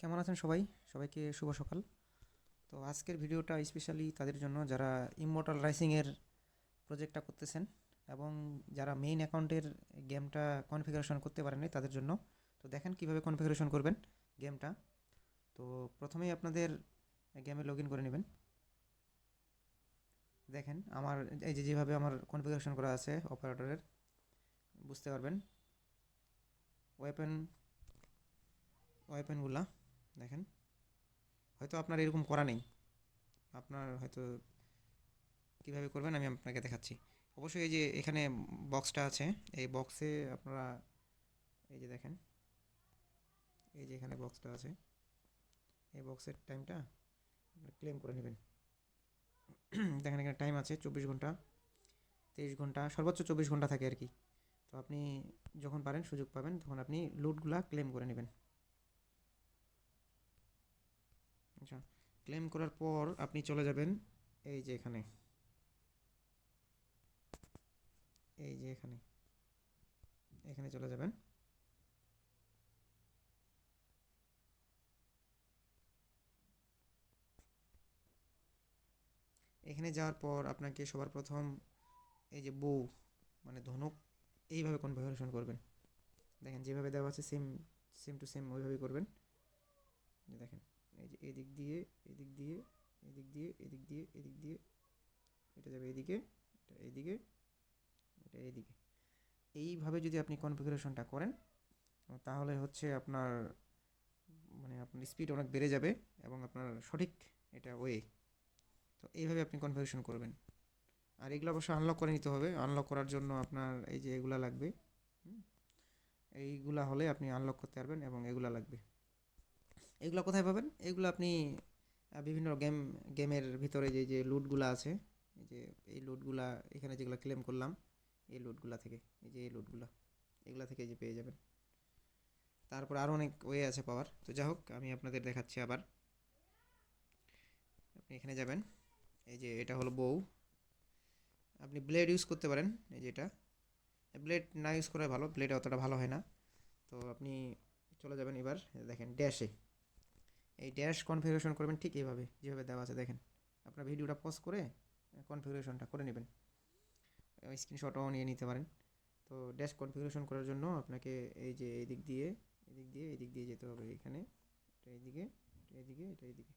কেমন আছেন সবাই? সবাইকে শুভ সকাল। তো আজকের ভিডিওটা স্পেশালি তাদের জন্য যারা ইমমর্টাল রাইসিংয়ের প্রজেক্টটা করতেছেন এবং যারা মেইন অ্যাকাউন্টের গেমটা কনফিগারেশন করতে পারেননি তাদের জন্য। তো দেখেন কিভাবে কনফিগারেশন করবেন গেমটা। তো প্রথমেই আপনাদের গেমে লগ ইন করে নেবেন। দেখেন আমার এই যে যেভাবে আমার কনফিগারেশন করা আছে অপারেটরের, বুঝতে পারবেন। ওয়েপেন ওয়েপেনগুলা দেখেন, হয়তো আপনার এরকম করা নেই, আপনার হয়তো কীভাবে করবেন আমি আপনাকে দেখাচ্ছি। অবশ্যই এই যে এখানে বক্সটা আছে, এই বক্সে আপনারা এই যে দেখেন, এই যে এখানে বক্সটা আছে, এই বক্সের টাইমটা ক্লেম করে নেবেন। দেখেন এখানে টাইম আছে 24 ঘন্টা, 23 ঘন্টা, সর্বোচ্চ 24 ঘন্টা থাকে আর কি। তো আপনি যখন পারেন সুযোগ পাবেন তখন আপনি লুটগুলা ক্লেম করে নেবেন। আচ্ছা, ক্লেম করার পর আপনি চলে যাবেন এই যে এখানে, এই যে এখানে এখানে চলে যাবেন। এখানে যাওয়ার পর আপনাকে সবার প্রথম এই যে বউ মানে ধনুক এইভাবে কনফিগারেশন করবেন। দেখেন যেভাবে দেওয়া আছে সেম সেম টু সেম ওইভাবেই করবেন। দেখেন এই যে এদিক দিয়ে এদিক দিয়ে এদিক দিয়ে এদিক দিয়ে এদিক দিয়ে এটা যাবে এদিকে, এটা এইদিকে, এটা এইদিকে। এইভাবে যদি আপনি কনফিগারেশনটা করেন তাহলে হচ্ছে আপনার মানে আপনার স্পিড অনেক বেড়ে যাবে এবং আপনার সঠিক এটা ওয়ে। তো এইভাবে আপনি কনফিগারেশন করবেন। আর এগুলো অবশ্যই আনলক করে নিতে হবে। আনলক করার জন্য আপনার এই যে এগুলা লাগবে, এইগুলা হলে আপনি আনলক করতে পারবেন এবং এগুলা লাগবে। এগুলো কোথায় পাবেন? এগুলো আপনি বিভিন্ন গেমের ভিতরে যে যে লুটগুলো আছে, এই যে এই লুটগুলা এখানে যেগুলো ক্লেম করলাম, এই লুটগুলা থেকে, এই যে এই লুটগুলা এগুলা থেকে যে পেয়ে যাবেন। তারপর আরও অনেক ওয়ে আছে পাওয়ার। তো যাই হোক আমি আপনাদের দেখাচ্ছি আবার। আপনি এখানে যাবেন, এই যে এটা হলো বউ। আপনি ব্লেড ইউজ করতে পারেন, এই যে এটা। ব্লেড না ইউজ করাই ভালো, ব্লেড অতটা ভালো হয় না। তো আপনি চলে যাবেন এবার দেখেন ড্যাশে, এই ড্যাশ কনফিগারেশন করবেন ঠিক এইভাবে যেভাবে দেওয়া আছে। দেখেন আপনার ভিডিওটা পজ করে কনফিগারেশনটা করে নেবেন, স্ক্রিনশটও নিয়ে নিতে পারেন। তো ড্যাশ কনফিগারেশন করার জন্য আপনাকে এই যে এদিক দিয়ে এদিক দিয়ে এদিক দিয়ে যেতে হবে। এখানে এটা এইদিকে, এটা এইদিকে, এটা এইদিকে।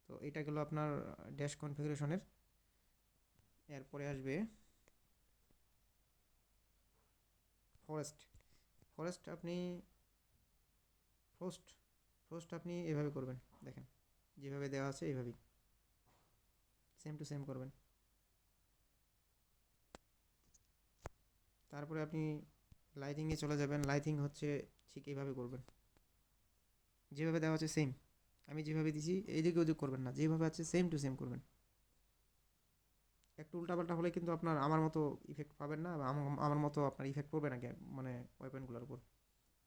তো এটা গেল আপনার ড্যাশ কনফিগারেশনের। এরপরে আসবে ফরেস্ট। ফরেস্ট আপনি ফ্রোস্ট ফ্রোস্ট আপনি এভাবে করবেন। দেখেন যেভাবে দেওয়া আছে এইভাবেই সেম টু সেম করবেন। তারপরে আপনি লাইটিংয়ে চলে যাবেন। লাইটিং হচ্ছে ঠিক এইভাবে করবেন, যেভাবে দেওয়া আছে সেম। আমি যেভাবে দিছি এইদিকে ওদিক করবেন না, যেভাবে আছে সেম টু সেম করবেন। একটু উল্টাপাল্টা হলে কিন্তু আপনার আমার মতো ইফেক্ট পাবেন না, বা আমার মতো আপনার ইফেক্ট পড়বে না মানে ওয়েপেনগুলোর উপর।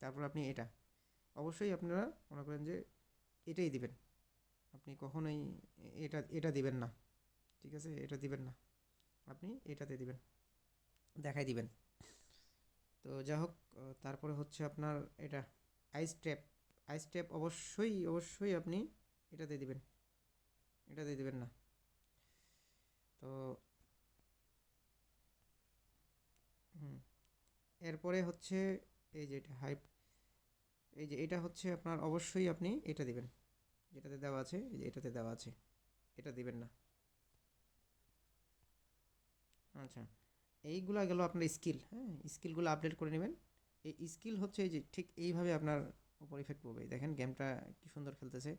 তারপর আপনি এটা অবশ্যই আপনারা মনে করেন যে এটাই দিবেন। আপনি কখনোই এটা এটা দিবেন না, ঠিক আছে? এটা দিবেন না, আপনি এটাতে দিবেন, দেখাই দিবেন। তো যাই হোক, তারপরে হচ্ছে আপনার এটা আইস ট্র্যাপ। আইস ট্র্যাপ অবশ্যই অবশ্যই আপনি এটাতে দিবেন, এটাতে দিবেন না। তো হুম, এরপরে হচ্ছে এই যে এটা হাইপ, এই যে এটা হচ্ছে আপনার অবশ্যই আপনি এটা দিবেন, যেটাতে দেওয়া আছে, এই যে এটাতে দেওয়া আছে, এটা দিবেন না। আচ্ছা, এইগুলা গেল আপনার স্কিল। হ্যাঁ, স্কিলগুলো আপডেট করে নেবেন। এই স্কিল হচ্ছে এই যে ঠিক এইভাবে আপনার উপর ইফেক্ট পড়বে। দেখেন গেমটা কি সুন্দর খেলতেছে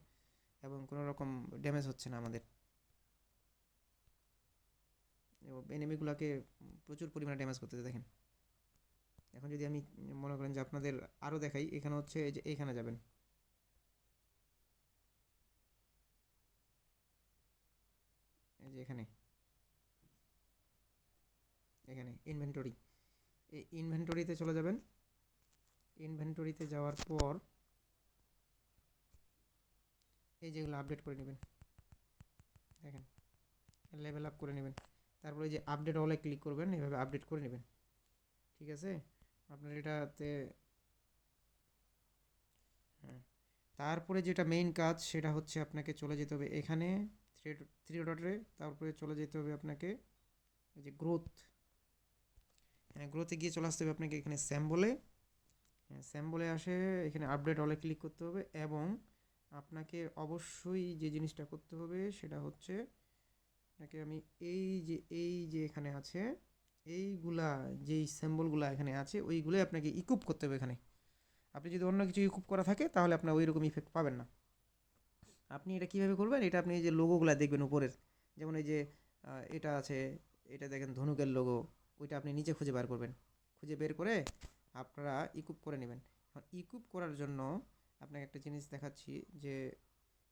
এবং কোনো রকম ড্যামেজ হচ্ছে না আমাদের, এবং এনিমিগুলোকে প্রচুর পরিমাণে ড্যামেজ করতেছে। দেখেন এখন যদি আমি মনে করেন যে আপনাদের আরও দেখাই, এখানে হচ্ছে এই যে এইখানে যাবেন, এই যে এখানে, এখানে ইনভেন্টরি, এই ইনভেন্টরিতে চলে যাবেন। ইনভেন্টরিতে যাওয়ার পর এই যেগুলো আপডেট করে নেবেন। দেখেন লেভেল আপ করে নেবেন। তারপরে এই যে আপডেট অলে ক্লিক করবেন, এভাবে আপডেট করে নেবেন, ঠিক আছে? আপনার এটাতে, হ্যাঁ, তারপরে যেটা মেইন কাজ সেটা হচ্ছে আপনাকে চলে যেতে হবে এখানে থ্রি থ্রি ডটে, তারপরে চলে যেতে হবে আপনাকে এই যে গ্রোথ, হ্যাঁ গ্রোথে গিয়ে চলে আসতে হবে আপনাকে এখানে স্যাম্বলে, হ্যাঁ স্যাম্বলে আসে এখানে আপডেট অলে ক্লিক করতে হবে এবং আপনাকে অবশ্যই যে জিনিসটা করতে হবে সেটা হচ্ছে আপনাকে আমি এই যে এখানে আছে এইগুলা, যেই স্যাম্বলগুলা এখানে আছে ওইগুলোই আপনাকে ইকুপ করতে হবে এখানে। আপনি যদি অন্য কিছু ইকুপ করা থাকে তাহলে আপনার ওই রকম ইফেক্ট পাবেন না। আপনি এটা কীভাবে করবেন, এটা আপনি এই যে লোগোগুলো দেখবেন উপরের, যেমন এই যে এটা আছে, এটা দেখেন ধনুকের লোগো, ওইটা আপনি নিচে খুঁজে বার করবেন, খুঁজে বের করে আপনারা ইকুপ করে নেবেন। এখন ইকুপ করার জন্য আপনাকে একটা জিনিস দেখাচ্ছি যে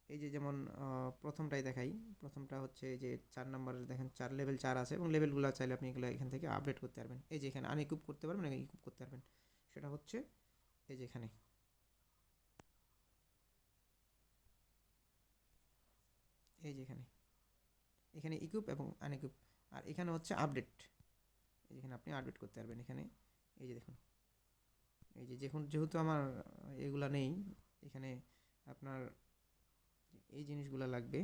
এই যে যেমন প্রথমটাই দেখাই, প্রথমটা হচ্ছে এই যে 4 নম্বরের দেখেন 4 লেভেল 4 আছে এবং লেভেলগুলো চাইলে আপনি এগুলো এখান থেকে আপডেট করতে পারবেন। এই যে এখানে আনইকুপ করতে পারবেন, এখানে ইকুপ করতে পারবেন, সেটা হচ্ছে এই যে এখানে, এই যে এখানে, এখানে ইকুইপ এবং আনইকুইপ, আর এখানে হচ্ছে আপডেট, এখানে আপনি আপডেট করতে পারবেন এখানে। এই যে দেখুন, এই যে দেখুন যেহেতু আমার এগুলা নেই এখানে, আপনার এই জিনিসগুলা লাগবে,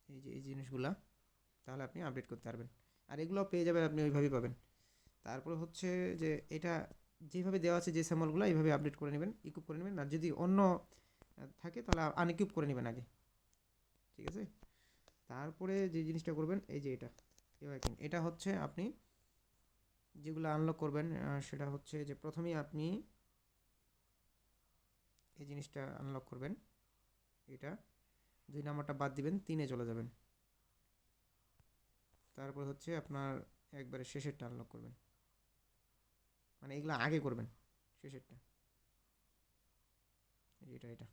এই যে এই জিনিসগুলা, তাহলে আপনি আপডেট করতে পারবেন। আর এগুলো পেয়ে যাবেন আপনি ওইভাবেই পাবেন। তারপরে হচ্ছে যে এটা যেভাবে দেওয়া আছে যে স্যাম্পলগুলো এইভাবে আপডেট করে নেবেন, ইকুইপ করে নেবেন, আর যদি অন্য থাকে তাহলে আনইকুইপ করে নেবেন আগে, ঠিক আছে। তারপরে যে জিনিসটা করবেন এই যে এটা ওয়ার্কিং, এটা হচ্ছে আপনি যেগুলো আনলক করবেন সেটা হচ্ছে যে প্রথমেই আপনি এই জিনিসটা আনলক করবেন, এটা 2 নম্বরটা বাদ দিবেন, 3-এ চলে যাবেন। তারপর হচ্ছে আপনার একবারে শেষেরটা আনলক করবেন, মানে এগুলো আগে করবেন শেষেরটা, এটা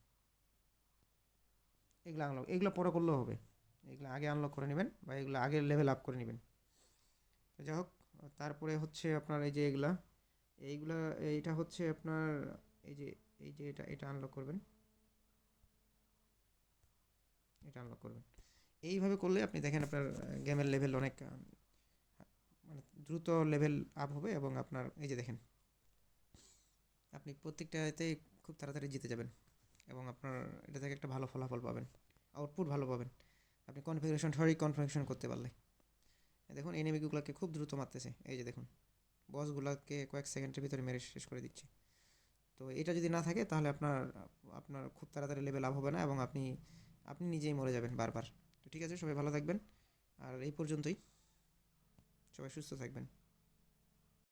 এগুলো আনলক, এগুলো পরে করলেও হবে, এগুলো আগে আনলক করে নেবেন বা এগুলো আগে লেভেল আপ করে নেবেন। যাই হোক, তারপরে হচ্ছে আপনার এই যে এইগুলা, এইটা হচ্ছে আপনার এই যে এটা আনলক করবেন, এটা আনলক করবেন। এইভাবে করলে আপনি দেখেন আপনার গেমের লেভেল অনেক মানে দ্রুত লেভেল আপ হবে এবং আপনার এই যে দেখেন আপনি প্রত্যেকটাতে খুব তাড়াতাড়ি জিতে যাবেন এবং আপনার এটা থেকে একটা ভালো ফলাফল পাবেন, আউটপুট ভালো পাবেন আপনি কনফিগারেশন সঠিক কনফিগারেশন করতে পারলে। দেখুন এনিমিগুলোকে খুব দ্রুত মারতেছে, এই যে দেখুন বসগুলোকে কয়েক সেকেন্ডের ভিতরে মেরে শেষ করে দিচ্ছে। তো এটা যদি না থাকে তাহলে আপনার আপনার খুব তাড়াতাড়ি লেভেল আপ হবে না এবং আপনি আপনি নিজেই মরে যাবেন বারবার। তো ঠিক আছে, সবাই ভালো থাকবেন, আর এই পর্যন্তই, সবাই সুস্থ থাকবেন।